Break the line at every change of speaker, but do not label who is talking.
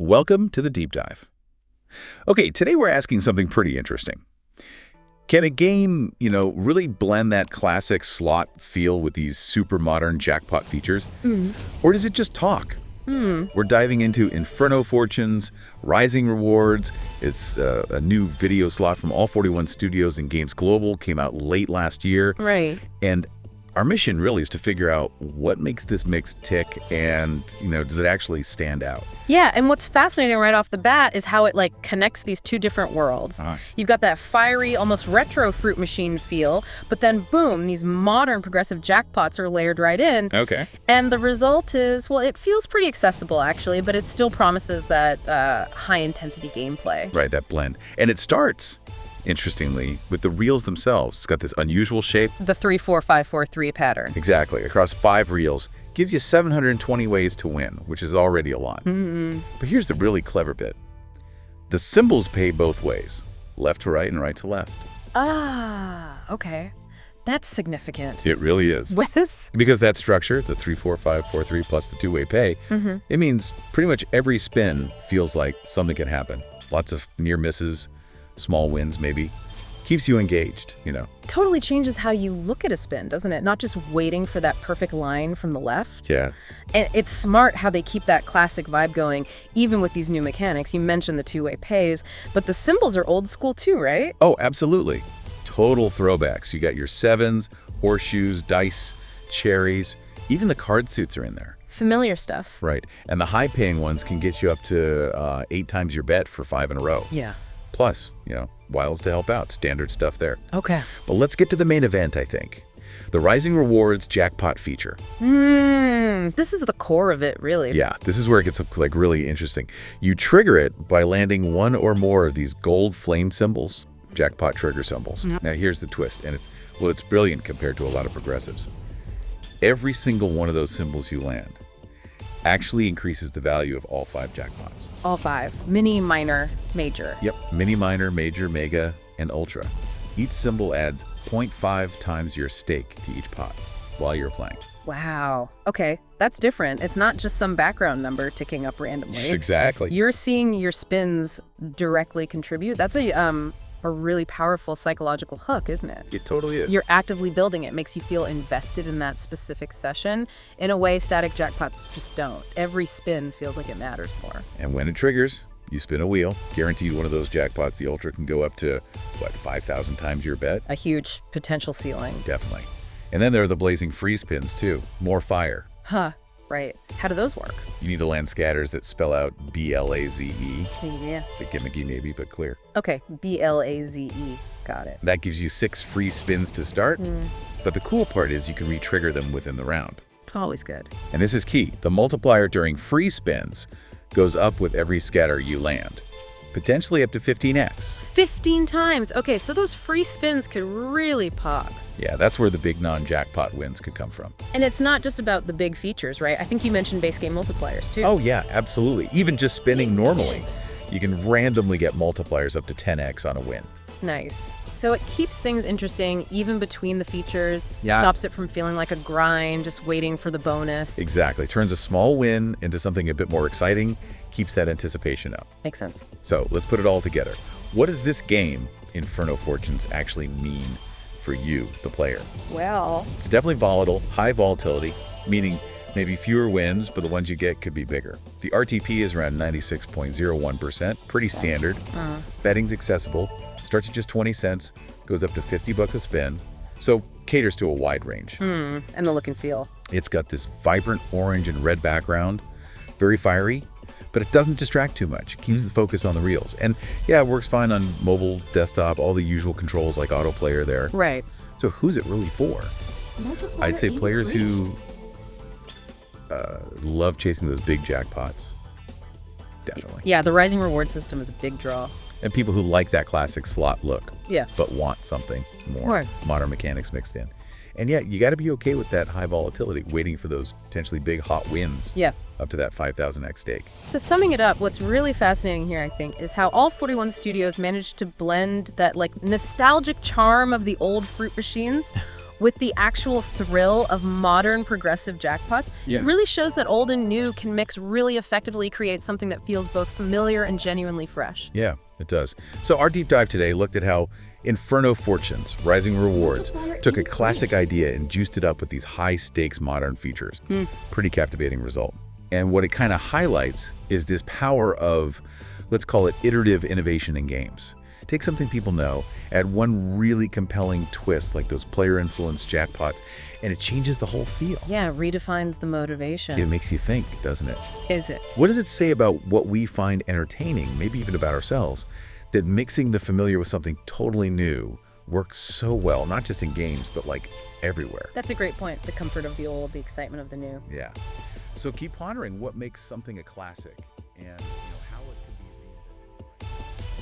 Welcome to the Deep Dive. Okay, today we're asking something pretty interesting. Can a game, really blend that classic slot feel with these super modern jackpot features? Or does it just talk? We're diving into Inferno Fortunes, Rising Rewards. It's a new video slot from All41 Studios and Games Global, came out late last year.
Right.
And our mission really is to figure out what makes this mix tick and, does it actually stand out?
Yeah, and what's fascinating right off the bat is how it connects these two different worlds. You've got that fiery, almost retro fruit machine feel, but then boom, these modern progressive jackpots are layered right in.
Okay.
And the result is, well, it feels pretty accessible actually, but it still promises that high-intensity gameplay.
Right, that blend. And it starts, interestingly, with the reels themselves. It's got this unusual shape.
The 3-4-5-4-3 pattern.
Exactly. Across 5 reels. Gives you 720 ways to win, which is already a lot. But here's the really clever bit. The symbols pay both ways. Left to right and right to left.
Ah, okay. That's significant.
It really is.
What's this?
Because that structure, the 3-4-5-4-3 plus the two-way pay, it means pretty much every spin feels like something can happen. Lots of near misses, small wins maybe. Keeps you engaged,
Totally changes how you look at a spin, doesn't it? Not just waiting for that perfect line from the left.
Yeah.
And it's smart how they keep that classic vibe going, even with these new mechanics. You mentioned the two-way pays, but the symbols are old school too, right?
Oh, absolutely. Total throwbacks. You got your sevens, horseshoes, dice, cherries. Even the card suits are in there.
Familiar stuff.
Right. And the high-paying ones can get you up to 8 times your bet for 5 in a row.
Yeah.
Plus, wiles to help out. Standard stuff there.
Okay.
But let's get to the main event, I think. The Rising Rewards jackpot feature.
This is the core of it, really.
Yeah, this is where it gets really interesting. You trigger it by landing one or more of these gold flame symbols, jackpot trigger symbols. Now here's the twist, and it's brilliant compared to a lot of progressives. Every single one of those symbols you land actually increases the value of all 5 jackpots.
All 5. Mini, minor, major.
Yep. Mini, minor, major, mega, and ultra. Each symbol adds 0.5 times your stake to each pot while you're playing.
Wow. Okay, that's different. It's not just some background number ticking up randomly.
Exactly.
You're seeing your spins directly contribute. That's a really powerful psychological hook, isn't it?
It totally is.
You're actively building it. Makes you feel invested in that specific session in a way static jackpots just don't. Every spin feels like it matters more.
And when it triggers, you spin a wheel. Guaranteed one of those jackpots, the Ultra, can go up to, 5,000 times your bet?
A huge potential ceiling.
Definitely. And then there are the blazing free spins, too. More fire.
Right. How do those work?
You need to land scatters that spell out B-L-A-Z-E.
Yeah.
It's a gimmicky maybe, but clear.
Okay, B-L-A-Z-E. Got it.
That gives you 6 free spins to start. But the cool part is you can retrigger them within the round.
It's always good.
And this is key. The multiplier during free spins goes up with every scatter you land, potentially up to 15x.
15 times. Okay, so those free spins could really pop.
Yeah, that's where the big non-jackpot wins could come from.
And it's not just about the big features, right? I think you mentioned base game multipliers too.
Oh yeah, absolutely. Even just spinning normally, you can randomly get multipliers up to 10x on a win.
Nice. So it keeps things interesting even between the features.
Yeah.
Stops it from feeling like a grind, just waiting for the bonus.
Exactly. Turns a small win into something a bit more exciting, keeps that anticipation up.
Makes sense.
So let's put it all together. What does this game, Inferno Fortunes, actually mean for you, the player?
Well,
It's definitely volatile, high volatility, meaning maybe fewer wins, but the ones you get could be bigger. The RTP is around 96.01%, pretty standard. Betting's accessible, starts at just 20 cents, goes up to $50 a spin, so caters to a wide range.
and the look and feel.
It's got this vibrant orange and red background, very fiery, but it doesn't distract too much. It keeps the focus on the reels. And yeah, it works fine on mobile, desktop, all the usual controls like autoplay are there.
Right.
So who's it really for? I'd say players who love chasing those big jackpots. Definitely.
Yeah, the Rising Reward system is a big draw.
And people who like that classic slot look,
Yeah.
but want something more
Right.
modern mechanics mixed in. And yeah, you got to be okay with that high volatility, waiting for those potentially big hot wins.
Yeah.
Up to that 5,000x stake.
So summing it up, what's really fascinating here, I think, is how All41 Studios managed to blend that nostalgic charm of the old fruit machines with the actual thrill of modern progressive jackpots,
Yeah.
it really shows that old and new can mix really effectively, create something that feels both familiar and genuinely fresh.
Yeah, it does. So our deep dive today looked at how Inferno Fortunes, Rising Rewards, took a classic idea and juiced it up with these high-stakes modern features. Pretty captivating result. And what it kind of highlights is this power of, let's call it iterative innovation in games. Take something people know, add one really compelling twist like those player-influenced jackpots, and it changes the whole feel.
Yeah, it redefines the motivation.
It makes you think, doesn't it?
Is it?
What does it say about what we find entertaining, maybe even about ourselves, that mixing the familiar with something totally new works so well, not just in games, but like everywhere?
That's a great point. The comfort of the old, the excitement of the new.
Yeah. So keep pondering what makes something a classic. And